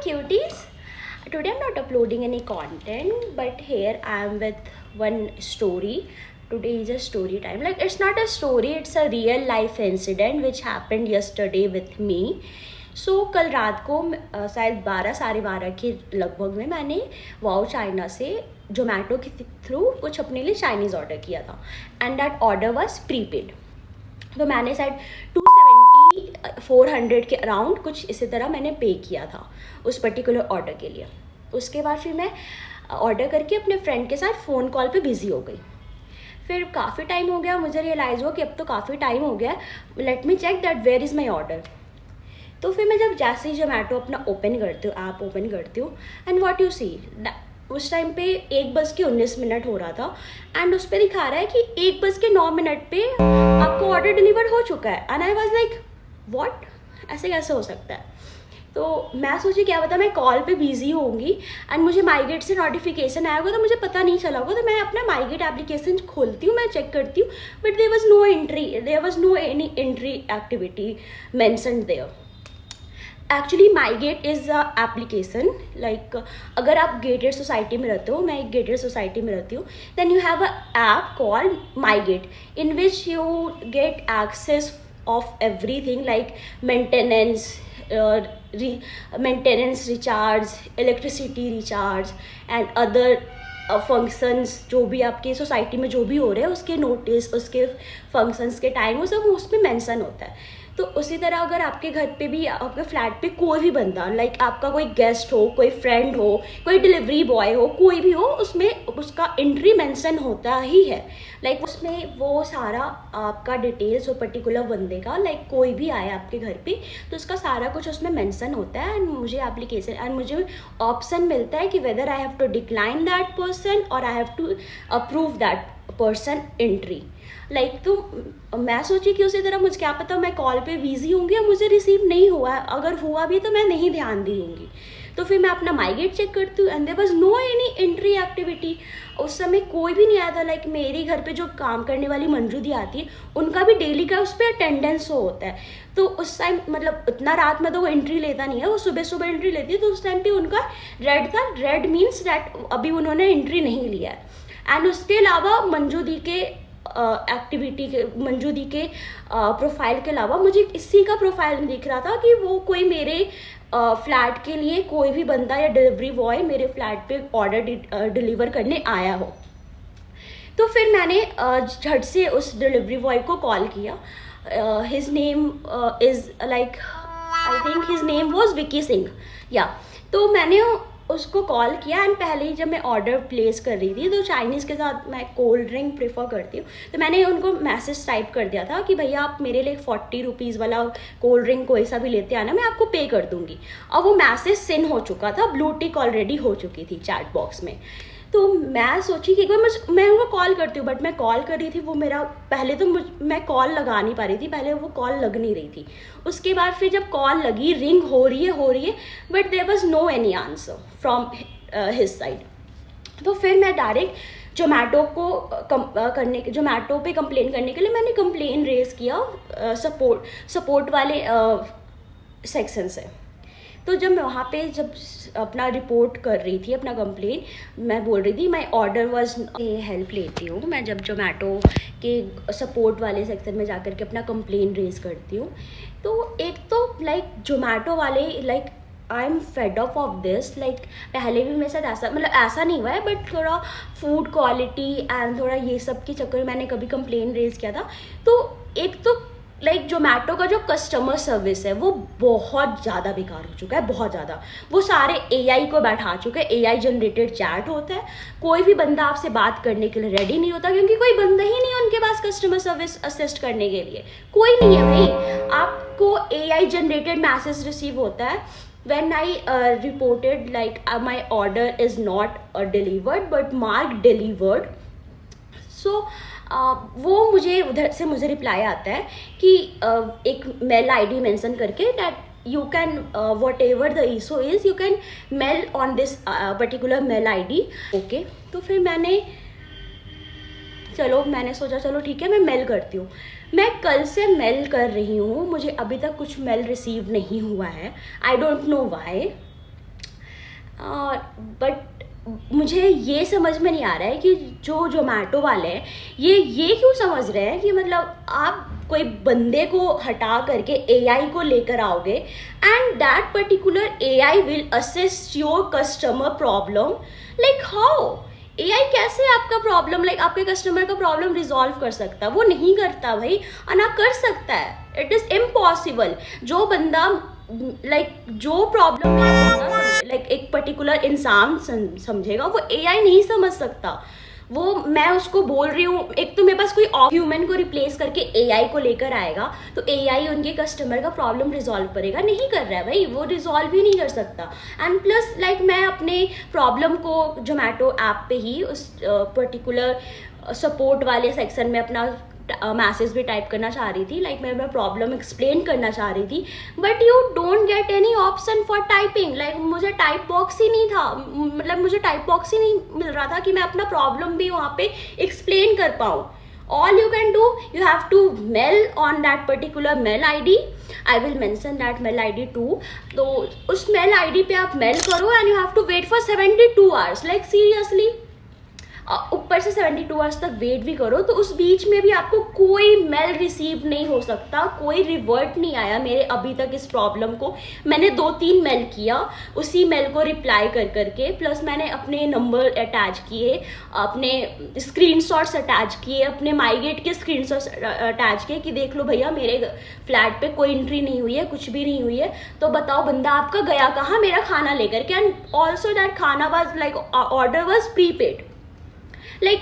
cuties. Today I'm not uploading any content, but here I am with one story. Today is a story time. Like, it's not a story, it's a real life incident which happened yesterday with me. So कल रात को शायद 12 साढ़े 12 के लगभग में मैंने wow China से जोमेटो के थ्रू कुछ अपने लिए चाइनीज़ ऑर्डर किया था, and that order was prepaid. तो मैंने शायद 270 400 के अराउंड कुछ इसी तरह मैंने पे किया था उस पर्टिकुलर ऑर्डर के लिए. उसके बाद फिर मैं ऑर्डर करके अपने फ्रेंड के साथ फ़ोन कॉल पे बिज़ी हो गई. फिर काफ़ी टाइम हो गया, मुझे रियलाइज़ हुआ कि अब तो काफ़ी टाइम हो गया, let me check that where is my order. तो फिर मैं जब जैसे ही जोमेटो अपना ओपन करती हूँ, ऐप ओपन करती हूँ, एंड व्हाट यू सी, उस टाइम पे 1:19 हो रहा था, एंड उस पर दिखा रहा है कि 1:09 पे आपको ऑर्डर डिलीवर हो चुका है. And I was like what, ऐसे कैसे हो सकता है. तो मैं सोची क्या पता मैं कॉल पे बिजी होंगी एंड मुझे माईगेट से नोटिफिकेशन आया होगा तो मुझे पता नहीं चला होगा. तो मैं अपना माईगेट एप्लीकेशन खोलती हूँ, मैं चेक करती हूँ, but there was no any entry activity mentioned there. Actually MyGate is a application, like अगर आप गेटेड सोसाइटी में रहते हो, मैं एक गेटेड सोसाइटी में रहती हूँ, then you have a app called MyGate in which you get access of everything like maintenance recharge, electricity recharge and other functions जो भी आपके सोसाइटी में जो भी हो रहे हैं उसके नोटिस, उसके फंक्शंस के टाइम वो सब उसमें मेंशन होता है. तो उसी तरह अगर आपके घर पे भी, आपके फ्लैट पे कोई भी बंदा, लाइक आपका कोई गेस्ट हो, कोई फ्रेंड हो, कोई डिलीवरी बॉय हो, कोई भी हो, उसमें उसका एंट्री मेंशन होता ही है. लाइक उसमें वो सारा आपका डिटेल्स वो पर्टिकुलर बंदे का, लाइक कोई भी आए आपके घर पे तो उसका सारा कुछ उसमें मेंशन होता है. एंड मुझे एप्लीकेशन एंड मुझे ऑप्शन मिलता है कि whether I have to decline that person और I have to approve that person entry. Like तो मैं सोची कि उसी तरह मुझे क्या पता मैं कॉल पे बिजी होंगी या मुझे रिसीव नहीं हुआ है, अगर हुआ भी तो मैं नहीं ध्यान दी होंगी. तो फिर मैं अपना माईगेट चेक करती हूँ and there was no any entry activity. उस समय कोई भी नहीं आया था. लाइक मेरे घर पे जो काम करने वाली मंजू दी आती है उनका भी डेली का उस पर अटेंडेंस शो होता है. तो उस टाइम मतलब इतना रात में तो वो एंट्री लेता नहीं है, वो सुबह सुबह एंट्री लेती है. तो उस टाइम पे उनका रेड था, रेड मीन्स दैट अभी उन्होंने एंट्री नहीं लिया है. एंड उसके अलावा मंजू दी के एक्टिविटी के, मंजू दी के प्रोफाइल के अलावा मुझे किसी का प्रोफाइल नहीं दिख रहा था कि वो कोई मेरे फ्लैट के लिए कोई भी बंदा या डिलीवरी बॉय मेरे फ्लैट पे ऑर्डर डिलीवर करने आया हो. तो फिर मैंने झट से उस डिलीवरी बॉय को कॉल किया. His name is like, I think his name was Vicky Singh या. तो मैंने उसको कॉल किया एंड पहले ही जब मैं ऑर्डर प्लेस कर रही थी तो चाइनीज़ के साथ मैं कोल्ड ड्रिंक प्रेफर करती हूँ, तो मैंने उनको मैसेज टाइप कर दिया था कि भैया आप मेरे लिए 40 रुपीज़ वाला कोल्ड ड्रिंक कोई सा भी लेते आना, मैं आपको पे कर दूँगी. और वो मैसेज सेंड हो चुका था, ब्लू टिक ऑलरेडी हो चुकी थी चैट बॉक्स में. तो मैं सोची कि एक बार मैं उनको कॉल करती हूँ, बट मैं कॉल कर रही थी, वो मेरा पहले तो मैं कॉल लगा नहीं पा रही थी, पहले वो कॉल लग नहीं रही थी. उसके बाद फिर जब कॉल लगी, रिंग हो रही है, but there was no any answer from his side. तो फिर मैं डायरेक्ट जोमेटो को जोमेटो पे कंप्लेन करने के लिए मैंने कंप्लेन रेज किया सपोर्ट वाले सेक्शन से. तो जब मैं वहाँ पे जब अपना रिपोर्ट कर रही थी, अपना कंप्लेन मैं बोल रही थी माई ऑर्डर वॉज, हेल्प लेती हूँ मैं जब जोमेटो के सपोर्ट वाले सेक्शन में जाकर के अपना कंप्लेन रेज करती हूँ. तो एक तो लाइक जोमेटो वाले, like I am fade off this. Like पहले भी मेरे साथ ऐसा, मतलब ऐसा नहीं हुआ है, बट थोड़ा फूड क्वालिटी एंड थोड़ा ये सब के चक्कर में मैंने कभी कंप्लेन रेज किया था. तो एक तो लाइक जोमेटो का जो कस्टमर सर्विस है वो बहुत ज़्यादा बेकार हो चुका है, बहुत ज़्यादा. वो सारे AI को बैठा चुके हैं, AI जनरेटेड चैट होता है, कोई भी बंदा आपसे बात करने के लिए रेडी नहीं होता, क्योंकि कोई बंदा ही नहीं है उनके पास कस्टमर सर्विस असिस्ट करने के लिए, कोई नहीं है भाई. आपको AI जनरेटेड मैसेज रिसीव होता है when I reported like my order is not delivered but marked delivered. So वो मुझे उधर से मुझे रिप्लाई आता है कि एक मेल ID मेंशन करके that you can whatever the issue is you can mail on this particular mail ID. Okay, तो फिर मैंने सोचा चलो ठीक है मैं मेल करती हूँ. मैं कल से मेल कर रही हूँ, मुझे अभी तक कुछ मेल रिसीव नहीं हुआ है. I don't know why. But मुझे ये समझ में नहीं आ रहा है कि जो जोमेटो वाले हैं ये क्यों समझ रहे हैं कि मतलब आप कोई बंदे को हटा करके एआई को लेकर आओगे and that particular AI will assist your customer problem. Like how AI कैसे आपका प्रॉब्लम लाइक आपके कस्टमर का प्रॉब्लम रिजॉल्व कर सकता है? वो नहीं करता भाई, ना कर सकता है, इट इज़ इम्पॉसिबल। जो बंदा लाइक जो प्रॉब्लम लाइक एक पर्टिकुलर इंसान समझेगा वो एआई नहीं समझ सकता। वो मैं उसको बोल रही हूँ, एक तो मेरे पास कोई ह्यूमन को रिप्लेस करके एआई को लेकर आएगा तो एआई उनके कस्टमर का प्रॉब्लम रिजॉल्व करेगा, नहीं कर रहा है भाई, वो रिजॉल्व ही नहीं कर सकता। एंड प्लस लाइक मैं अपने प्रॉब्लम को जोमेटो ऐप पे ही उस पर्टिकुलर सपोर्ट वाले सेक्शन में अपना मैसेज भी टाइप करना चाह रही थी, लाइक मैं प्रॉब्लम एक्सप्लेन करना चाह रही थी, but you don't get any option for typing. Like मुझे टाइप बॉक्स ही नहीं था, मतलब मुझे टाइप बॉक्स ही नहीं मिल रहा था कि मैं अपना प्रॉब्लम भी वहाँ पे एक्सप्लेन कर पाऊँ। all you can do, you have to mail on that particular mail id. I will mention that mail id too. तो उस mail id पे आप mail करो and you have to wait for 72 hours. like seriously, ऊपर से 72 hours तक wait भी करो तो उस बीच में भी आपको कोई मेल रिसीव नहीं हो सकता, कोई रिवर्ट नहीं आया मेरे अभी तक इस प्रॉब्लम को। मैंने 2-3 मेल किया, उसी मेल को रिप्लाई कर करके, प्लस मैंने अपने नंबर अटैच किए, अपने स्क्रीनशॉट्स अटैच किए, अपने माईगेट के स्क्रीनशॉट्स अटैच किए कि देख लो भैया मेरे फ्लैट पे कोई एंट्री नहीं हुई है, कुछ भी नहीं हुई है, तो बताओ बंदा आपका गया कहाँ मेरा खाना लेकर के। एंड ऑल्सो दैट खाना was like order was prepaid. Like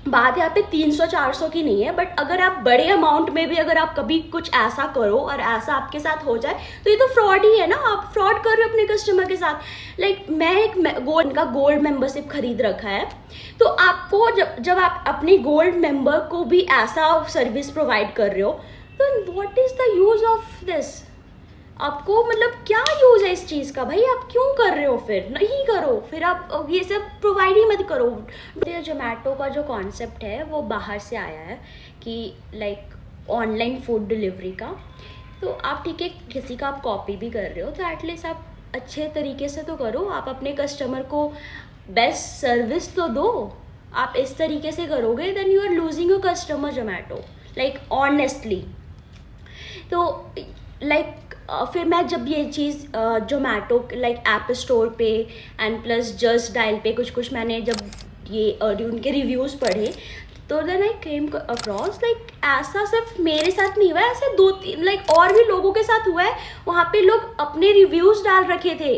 बात यहाँ पे 300-400 की नहीं है, बट अगर आप बड़े अमाउंट में भी अगर आप कभी कुछ ऐसा करो और ऐसा आपके साथ हो जाए तो ये तो फ्रॉड ही है ना, आप फ्रॉड कर रहे हो अपने कस्टमर के साथ। लाइक मैं एक गोल्ड मेंबरशिप खरीद रखा है, तो आपको जब आप अपनी गोल्ड मेंबर को भी ऐसा सर्विस प्रोवाइड कर रहे हो तो what is the use of this? आपको मतलब क्या यूज़ है इस चीज़ का भाई? आप क्यों कर रहे हो? फिर नहीं करो, फिर आप ये सब प्रोवाइड ही मत करो। जोमेटो का जो कॉन्सेप्ट है वो बाहर से आया है कि लाइक ऑनलाइन फूड डिलीवरी का, तो आप ठीक है किसी का आप कॉपी भी कर रहे हो तो एटलीस्ट आप अच्छे तरीके से तो करो, आप अपने कस्टमर को बेस्ट सर्विस तो दो। आप इस तरीके से करोगे then you are losing your customer Zomato, like honestly. तो लाइक फिर मैं जब ये चीज़ जोमेटो लाइक ऐप स्टोर पे एंड प्लस जस्ट डायल पे कुछ मैंने जब ये उनके रिव्यूज़ पढ़े तो then I came across like ऐसा सिर्फ मेरे साथ नहीं हुआ है, ऐसे 2-3 लाइक और भी लोगों के साथ हुआ है। वहाँ पे लोग अपने रिव्यूज़ डाल रखे थे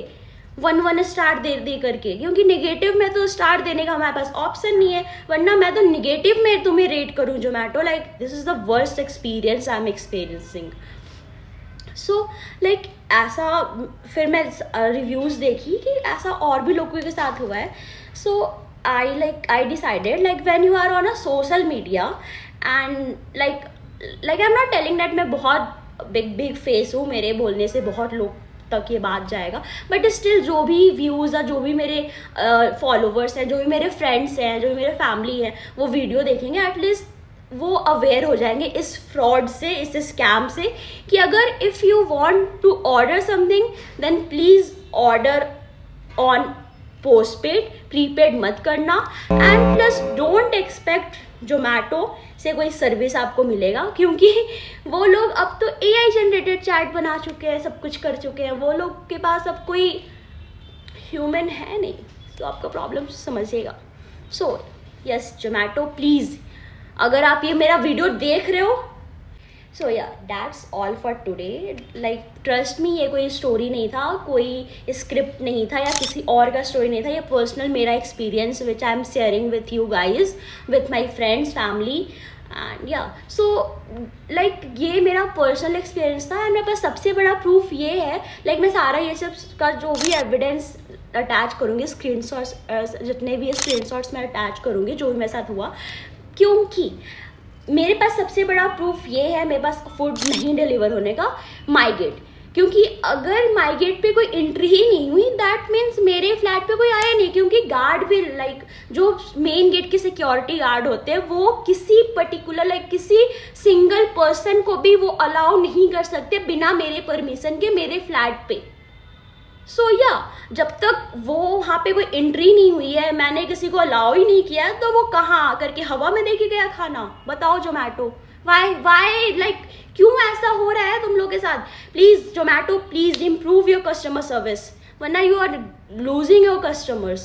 1 स्टार दे करके, क्योंकि नेगेटिव में तो स्टार देने का हमारे पास ऑप्शन नहीं है, वरना मैं तो नेगेटिव में तुम्हें रेट करूँ Zomato. Like this is the worst experience I am experiencing. So like ऐसा फिर मैं रिव्यूज़ देखी कि ऐसा और भी लोगों के साथ हुआ है। So I decided like when you are on a social media and like I am not telling that मैं बहुत बिग फेस हूँ, मेरे बोलने से बहुत लोग तक ये बात जाएगा, बट स्टिल जो भी व्यूज़ है, जो भी मेरे फॉलोवर्स हैं, जो भी मेरे फ्रेंड्स हैं, जो भी मेरे फैमिली हैं, वो वीडियो देखेंगे, एटलीस्ट वो अवेयर हो जाएंगे इस फ्रॉड से, इस स्कैम से, कि अगर if you want to order something then please order on postpaid, prepaid मत करना। And plus don't expect Zomato से कोई सर्विस आपको मिलेगा, क्योंकि वो लोग अब तो एआई जनरेटेड चैट बना चुके हैं, सब कुछ कर चुके हैं, वो लोग के पास अब कोई ह्यूमन है नहीं, तो आपका प्रॉब्लम समझिएगा। सो यस जोमेटो प्लीज़, अगर आप ये मेरा वीडियो देख रहे हो, सो या that's all for today. Like trust me, ये कोई स्टोरी नहीं था, कोई स्क्रिप्ट नहीं था या किसी और का स्टोरी नहीं था, ये पर्सनल मेरा experience which I am sharing with you guys, with my friends, family and या सो लाइक ये मेरा पर्सनल एक्सपीरियंस था। एंड मेरे पास सबसे बड़ा प्रूफ ये है, लाइक मैं सारा ये सब का जो भी एविडेंस अटैच करूँगी, स्क्रीनशॉट्स जितने भी स्क्रीनशॉट्स मैं अटैच करूँगी जो भी मेरे साथ हुआ, क्योंकि मेरे पास सबसे बड़ा प्रूफ ये है मेरे पास फूड नहीं डिलीवर होने का, माईगेट। क्योंकि अगर माईगेट पे कोई एंट्री ही नहीं हुई दैट मीन्स मेरे फ्लैट पे कोई आया नहीं, क्योंकि गार्ड भी लाइक जो मेन गेट के सिक्योरिटी गार्ड होते हैं वो किसी पर्टिकुलर लाइक किसी सिंगल पर्सन को भी वो अलाउ नहीं कर सकते बिना मेरे परमिशन के मेरे फ्लैट पे। सो या जब तक वो वहाँ पे कोई एंट्री नहीं हुई है, मैंने किसी को अलाउ ही नहीं किया है, तो वो कहाँ करके हवा में देके गया खाना? बताओ जोमेटो, वाई लाइक क्यों ऐसा हो रहा है तुम लोग के साथ? Please Zomato, please improve your customer service, वरना you are losing your customers.